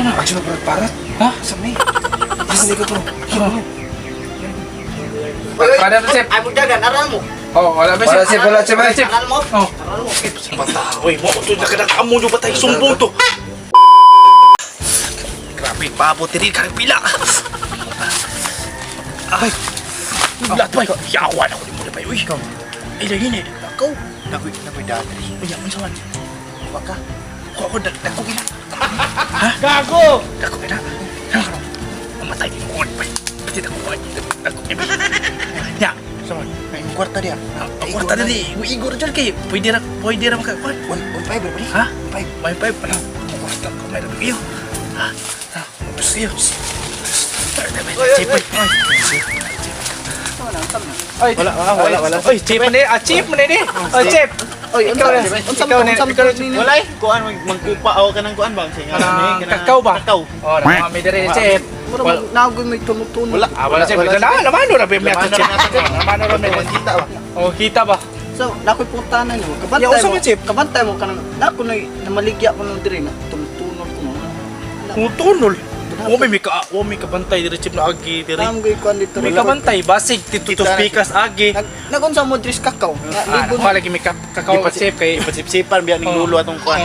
Sana? Action na parat. Ha? Saan Saan ko to? Pada na, Chip. Ay mo dagan, aral mo. Oh, wala ba, Chip? Wala, Chip. Aral mo? Oh. Aral mo. Patahoy mo ito, nakadakamu nyo ba tayo sumbong to? Grabe, paabot rin karang pila. Ay, lahat ba? Yawan ako ni mo na ba? Uy, ay lagi na, ako. Nakoy dati. Uy, ang sawan. Baka. Ako, dako ina. Ha? Gago! Dako ina. Mamatay din ko. Pati dako ko. Dako ina. Ya, sawan. May kwarta dia. Ang kwarta na di, Igor dyan kayo. Pwede ra makakuan. 1.5 ba? Ha? 5. Ano? Ang kwarta ko, may rabi kayo. Ha? Gusto kayo. Chip, Ay, wala. Oy, Chip man eh. Chip man eh. Oy, Chip. Oy, ikaw na. Ikaw na. Wala eh. Kuan magkupa ako ka ng kuan ba? Kakao ba? Kakao. Oh, nakami dire, Chip. Mura nagoy may tumutunog. Wala, Chip. Namano ra ba may Chip? Namano ra may kita ba? Oh, kita ba? So, nakoy puntanan mo. Kabantay Ya, usa mo. man, Chip. Kabantay mo kanang nako na namaligya ko nung dire na tumutunog ko mo. Tunol. May kabantay dire Chip na agi dire. Nam gay kuan dito. May kabantay, basig, titutupikas, agi. Nagunsa mo dris kakao. Libo na lagi may kakao, Chip, kay Ipasip-sipan biya ning lulo atong kuan.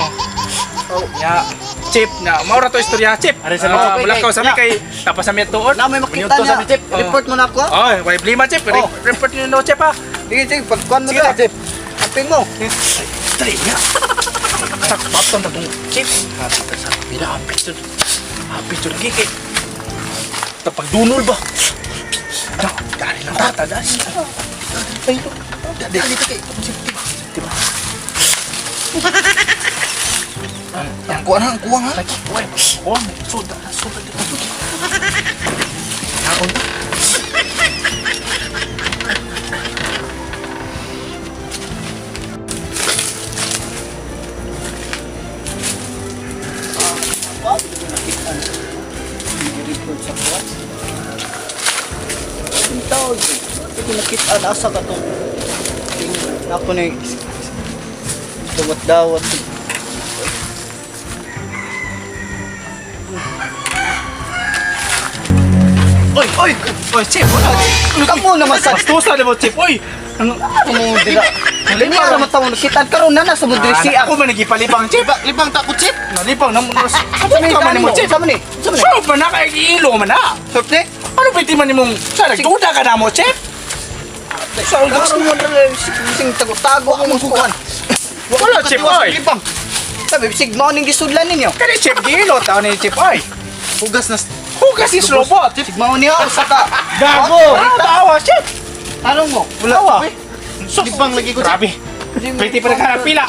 Oh, ya. Chip na, maura to istorya, Chip. Ari sa mga mulakaw sami kay napasami tuon. Na may makita Minuto sa niya. Chip. Report mo na ako. Oh, may problema, Chip. Report niyo no, Chip, ha. Sige, pagkuan mo Sige na. na, Chip. Aping mo. Dali niya. Sakpaton na tong Chip. Sa pila apit to lagi kay. Tapag dunol ba? Dali lang tata, dali. Ay, dali ka kay. Diba? Ang kuha ha. Kuha, suda. Naon na. Report sa kuan. Ang tawag. Ito nakita asa ka to. Ako na dawat-dawat. Oy, Chip, wala. Kamu naman sa Bastusan mo, Chip. Oy. mo dira. Dili ra matawon kita karon na sa mudrisi Ako man nagipalibang, Chip. libang takot chip. Nalibang na mo. Ano Sa ka man mo, Chip? Sa man ni? Sure ba na kay ilo man na? Sorte. Ano pwede man nimong sa nagduda ka na mo, Chip? Sa Karon mo sing tago-tago ang kuan. Wala, Chip, oy. Libang. Sabi sig mo ning gisudlan ninyo. Kani Chip gilo taon ni Chip, oy. Hugas na Hugas is robot. sig mo niya usa ka. Gago. Tawa, Chip. Tanong mo. Tawa. Libang lagi ko. Grabe. Pwede pa na pila.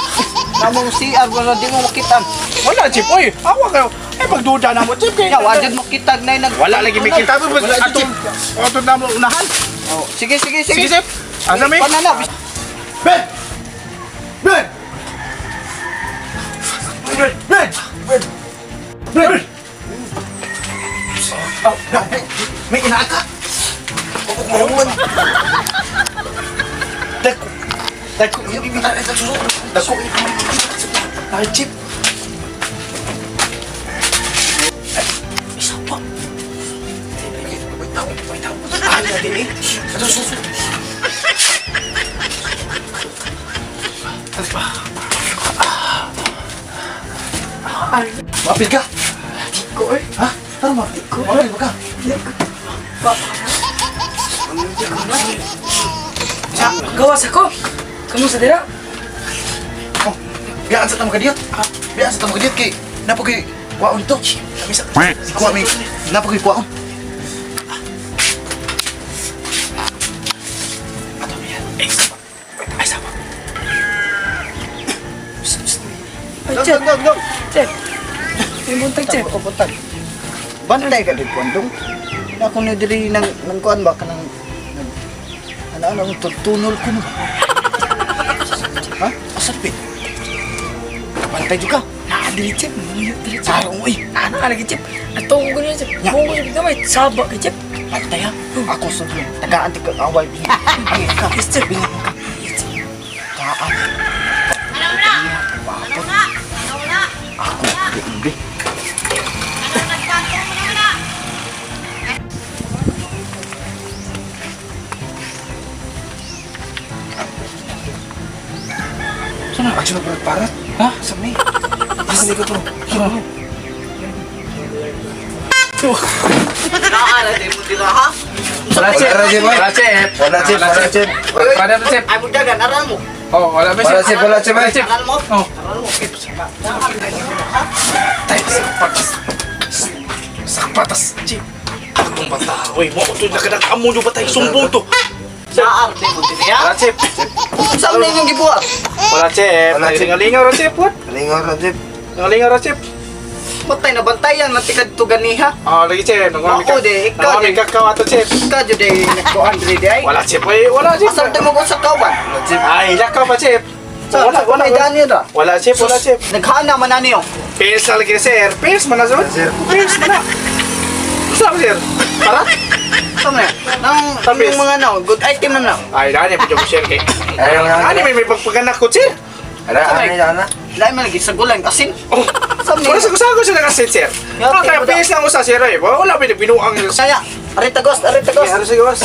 Namong CR mo di mo makita. Wala, Chip, oy. Awa kayo. Pagduda na mo, Chip. Ya wajud mo kitag na nag. Wala lagi may kita. Ato na mo unahan. Oh, sige. Sige, Chip. Asa may? Panana. Ben! May inaaka. Dako. Ay, Chip. Isa pa. May tao. Ay, natin eh. Ito, susunod. Mapil ka? Tiko eh. Ha? Tara mo. Mapil ka? Gawas ako. Kamu sa dira? Oh, biyaan sa tamo ka diyot. Biyaan sa tamo ka diyot kay napoy kwaon to. Kamisa. Kuha may napoy kwaon. Ato yan. Ay, sama. Chip. Dog. Chip. Imuntag, Chip. Ko puntag. Bantay ka din kuandong. Na ako na diri nang kuan ba kanang ano tunol ko mo. Ha? Asapit. Kapantay juga. Dili, Chip. Dili, Chip. Sarong uy. Ano ka lagi, Chip? Atong ko niya, Chip. Bungo sa gamay. Saba ka, Chip. Pantay ha. Ako sa tagaan ti ka away. Ay, ka. Yes, Chip. Taan. Ako, hindi. Parat. Ha? Sami. Asli ko to. Ano? Naara din mo dira ha. Wala chip. Wala, Chip, Wala chip. Wala chip, wala chip. Wala na chip. Ay mo dagan aral mo. Oh, wala ba Wala chip? chip, wala chip. Wala chip. Aral mo. Oh. Aral mo. Tay, sakpatas. Sakpatas. Chip. Atong bata. Uy, mo ito nakadakamo nyo ba tayo sumbong to? Naar din mo dira. Wala chip. Saan na yung gibuhat? Wala chip. Wala chip. Lingaw ra chip. What? Lingaw ra chip. Lingaw ra chip. Batay na bantayan matikad to ganiha. Oh, lagi chip. Ako, di, ikaw, di. Ikaw ato chip. Ka jud ay nagkuan diri di ay. Wala chip. Wala chip. Asam mo ko sa kauban. Ay, lakaw pa chip. Wala wala dani ra. Wala chip. Wala chip. Naghana man ani yo. Pils na lagi sir. Pils man na sir. Sir. Pils man na. Saan sir? Para? Tama na. Nang Tapis. yung mga no, good item na na. Ay, dani pa yung share kay. Ayaw nga. Ani may pagpaganak ko sir. Ana. Dai man lagi sa gulan kasi. Oh. Sam Wala sa kusago sila kasi sir. Yeah, Ah, kaya okay, pils lang usa sir eh. Wala pa binuang. Saya. Arita gos, arita gos. Ano sige boss?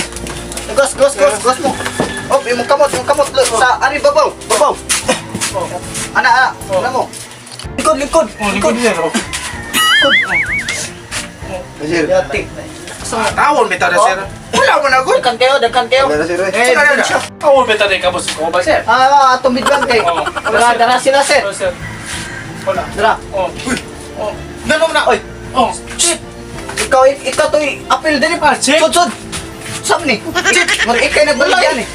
Gos mo. Oh, yung kamot sa ari babaw. Ana, mo. Likod. Likod sir. Oh. Sir. Yati. Tawon bitaw na sir. Wala mo na gud. Dakan kayo. Eh, tawon bitaw na kabos ko ba sir? Ah, ato midwan kay. Oo. Dara sila sir. Oh, sir. Wala. Dara. Oh. Oh. Ganom na. Oy. Oh. Shit. Ikaw to apil din pa. Sud. Sam ni. Shit. Mari ikay nagbaligyan ni.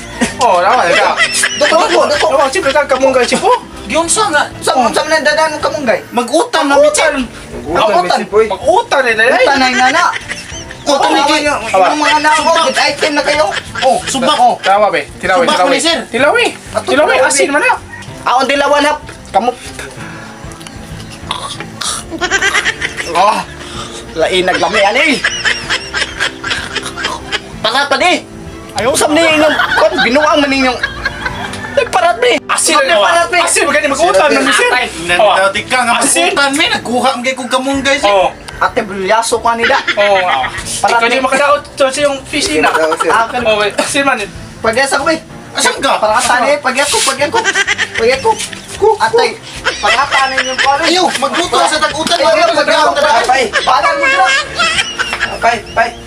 Oh, naman ka. Dako. Oh, siyempre ka kamunggay si po. Giunsa nga. Sam na dadan ka munggay. Mag-utan na Utan. Utan. Mag-utan nila eh. Utan ay nana. Utan ni yung mga nako good item na kayo. Oh, Subak. Oh. Tilawa be. Tilawi. Subak mo ni, sir. Tilawi. Tilawi. Asin man na. Aon dilawan hap. Kamu. Oh. Lain naglami ani. Parat pa di. Ayaw sam ni yung kon binuang man ninyong. Parat ni. Asin na. Asin magani mag-utan na sir. Nandaw ka nga Asin. mag-utan, may nagkuha ang kong kamunggay siya. Oh. Ate bulyaso ka nila. Oh. Para di makadaot to sa yung piscina. Akin Oh, asin man. pagyasa ko may. Asan ka? Pangatan eh, pagyako. Atay, pangatan yung pare. Ayaw, magluto sa tag-utan. Ayaw, Ayaw, pagyako. Balan mo dira. Pay.